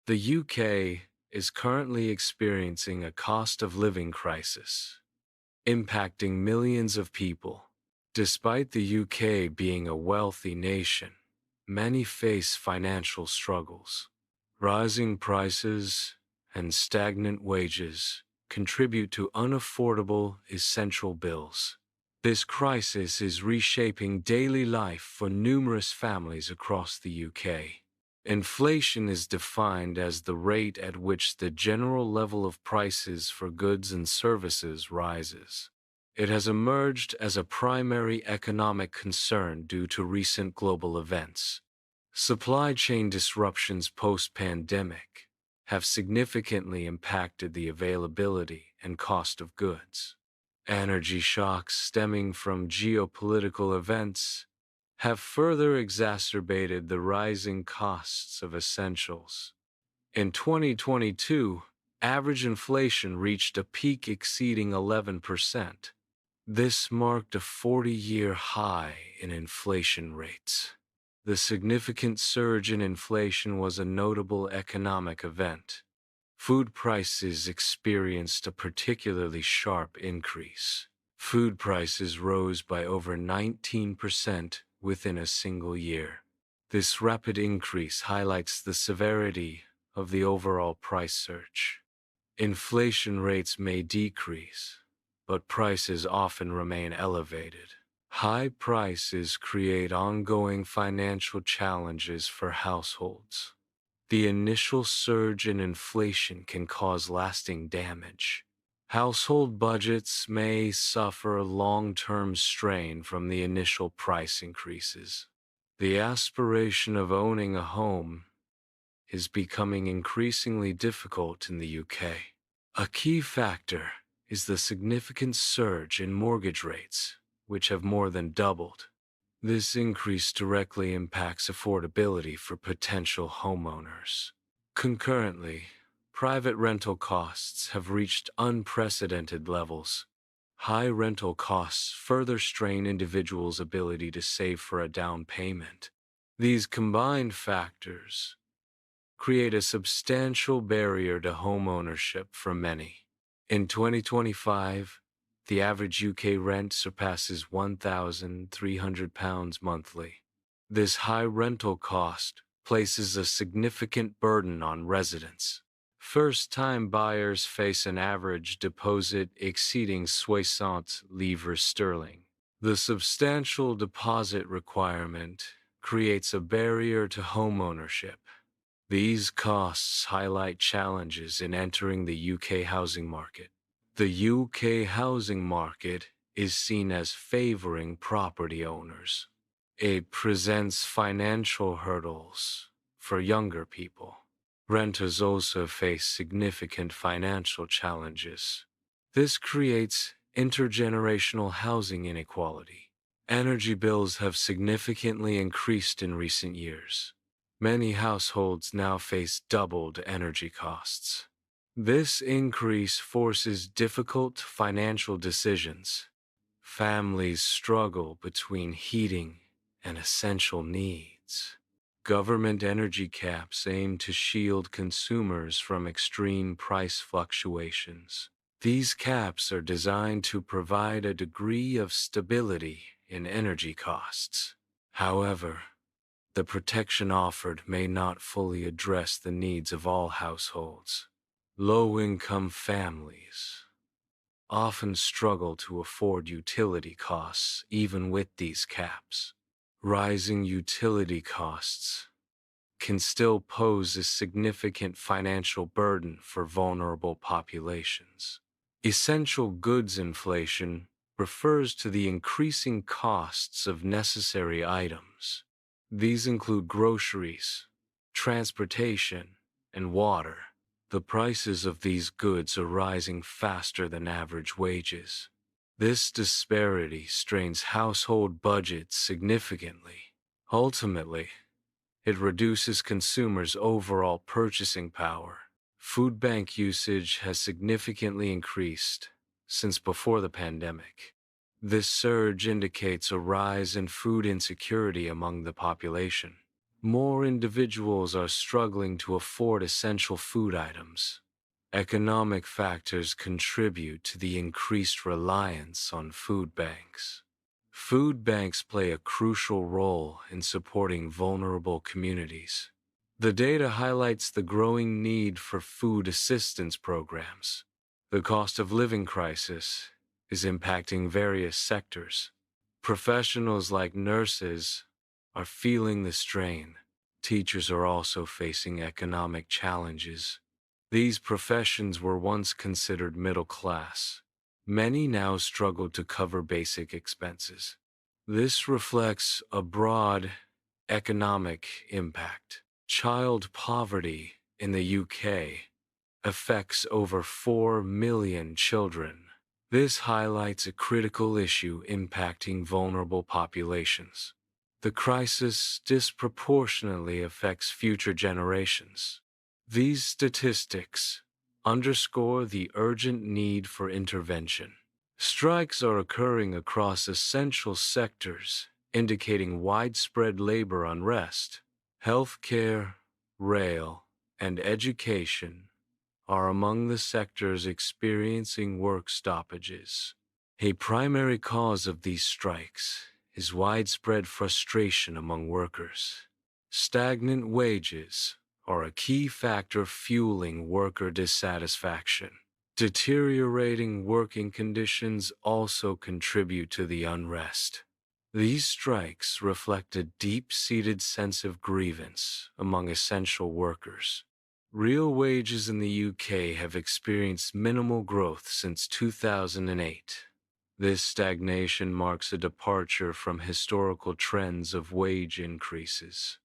The UK is currently experiencing a cost of living crisis, impacting millions of people. Despite the UK being a wealthy nation, many face financial struggles. Rising prices and stagnant wages contribute to unaffordable essential bills. This crisis is reshaping daily life for numerous families across the UK. Inflation is defined as the rate at which the general level of prices for goods and services rises. It has emerged as a primary economic concern due to recent global events. Supply chain disruptions post-pandemic have significantly impacted the availability and cost of goods. Energy shocks stemming from geopolitical events have further exacerbated the rising costs of essentials. In 2022, average inflation reached a peak exceeding 11%. This marked a 40-year high in inflation rates. The significant surge in inflation was a notable economic event. Food prices experienced a particularly sharp increase. Food prices rose by over 19% within a single year. This rapid increase highlights the severity of the overall price surge. Inflation rates may decrease, but prices often remain elevated. High prices create ongoing financial challenges for households. The initial surge in inflation can cause lasting damage. Household budgets may suffer long-term strain from the initial price increases. The aspiration of owning a home is becoming increasingly difficult in the UK. A key factor is the significant surge in mortgage rates, which have more than doubled. This increase directly impacts affordability for potential homeowners. Concurrently, private rental costs have reached unprecedented levels. High rental costs further strain individuals' ability to save for a down payment. These combined factors create a substantial barrier to homeownership for many. In 2025, the average UK rent surpasses £1,300 monthly. This high rental cost places a significant burden on residents. First-time buyers face an average deposit exceeding 60 livres sterling. The substantial deposit requirement creates a barrier to homeownership. These costs highlight challenges in entering the UK housing market. The UK housing market is seen as favoring property owners. It presents financial hurdles for younger people. Renters also face significant financial challenges. This creates intergenerational housing inequality. Energy bills have significantly increased in recent years. Many households now face doubled energy costs. This increase forces difficult financial decisions. Families struggle between heating and essential needs. Government energy caps aim to shield consumers from extreme price fluctuations. These caps are designed to provide a degree of stability in energy costs. However, the protection offered may not fully address the needs of all households. Low-income families often struggle to afford utility costs even with these caps. Rising utility costs can still pose a significant financial burden for vulnerable populations. Essential goods inflation refers to the increasing costs of necessary items. These include groceries, transportation, and water. The prices of these goods are rising faster than average wages. This disparity strains household budgets significantly. Ultimately, it reduces consumers' overall purchasing power. Food bank usage has significantly increased since before the pandemic. This surge indicates a rise in food insecurity among the population. more individuals are struggling to afford essential food items. Economic factors contribute to the increased reliance on food banks. Food banks play a crucial role in supporting vulnerable communities. The data highlights the growing need for food assistance programs. The cost of living crisis is impacting various sectors. Professionals like nurses are feeling the strain. Teachers are also facing economic challenges. These professions were once considered middle class. Many now struggle to cover basic expenses. This reflects a broad economic impact. Child poverty in the UK affects over 4 million children. This highlights a critical issue impacting vulnerable populations. The crisis disproportionately affects future generations. These statistics underscore the urgent need for intervention. Strikes are occurring across essential sectors, indicating widespread labor unrest. Healthcare, rail, and education are among the sectors experiencing work stoppages. A primary cause of these strikes is widespread frustration among workers. Stagnant wages are a key factor fueling worker dissatisfaction. Deteriorating working conditions also contribute to the unrest. These strikes reflect a deep-seated sense of grievance among essential workers. Real wages in the UK have experienced minimal growth since 2008. This stagnation marks a departure from historical trends of wage increases.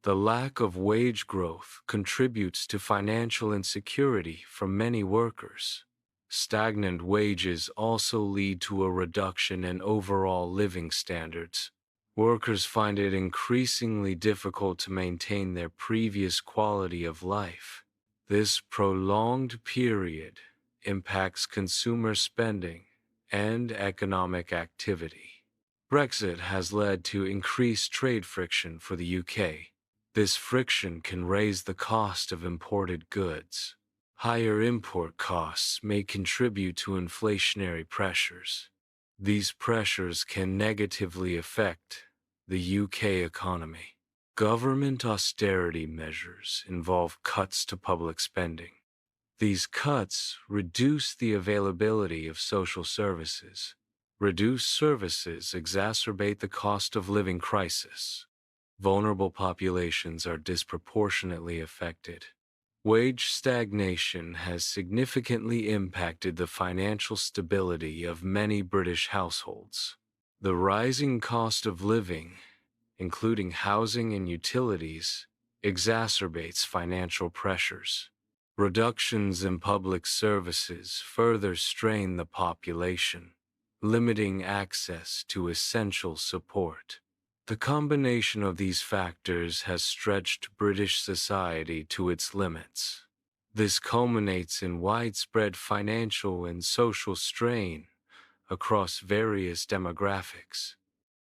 The lack of wage growth contributes to financial insecurity for many workers. Stagnant wages also lead to a reduction in overall living standards. Workers find it increasingly difficult to maintain their previous quality of life. This prolonged period impacts consumer spending and economic activity. Brexit has led to increased trade friction for the UK. This friction can raise the cost of imported goods. Higher import costs may contribute to inflationary pressures. These pressures can negatively affect the UK economy. Government austerity measures involve cuts to public spending. These cuts reduce the availability of social services. Reduced services exacerbate the cost of living crisis. Vulnerable populations are disproportionately affected. Wage stagnation has significantly impacted the financial stability of many British households. The rising cost of living, including housing and utilities, exacerbates financial pressures. Reductions in public services further strain the population, limiting access to essential support. The combination of these factors has stretched British society to its limits. This culminates in widespread financial and social strain across various demographics.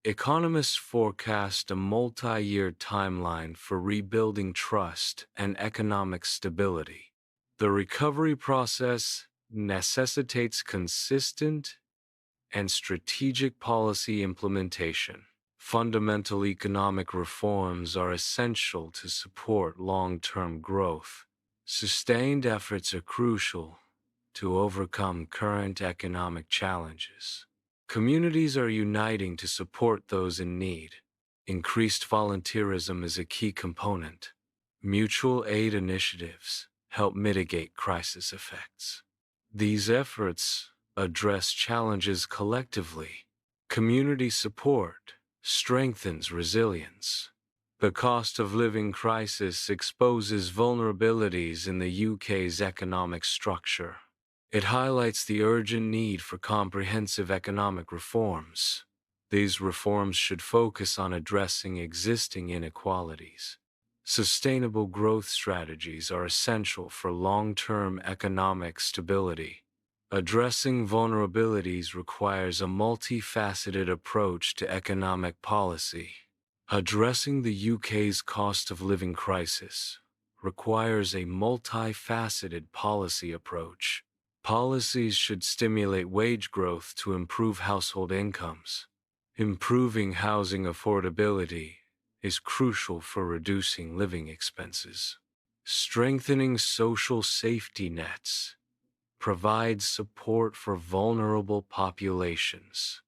Economists forecast a multi-year timeline for rebuilding trust and economic stability. The recovery process necessitates consistent and strategic policy implementation. Fundamental economic reforms are essential to support long-term growth. Sustained efforts are crucial to overcome current economic challenges. Communities are uniting to support those in need. Increased volunteerism is a key component. Mutual aid initiatives help mitigate crisis effects. These efforts address challenges collectively. Community support strengthens resilience. The cost of living crisis exposes vulnerabilities in the UK's economic structure. It highlights the urgent need for comprehensive economic reforms. These reforms should focus on addressing existing inequalities. Sustainable growth strategies are essential for long-term economic stability. Addressing vulnerabilities requires a multifaceted approach to economic policy. Addressing the UK's cost of living crisis requires a multifaceted policy approach. Policies should stimulate wage growth to improve household incomes. Improving housing affordability is crucial for reducing living expenses. Strengthening social safety nets provides support for vulnerable populations.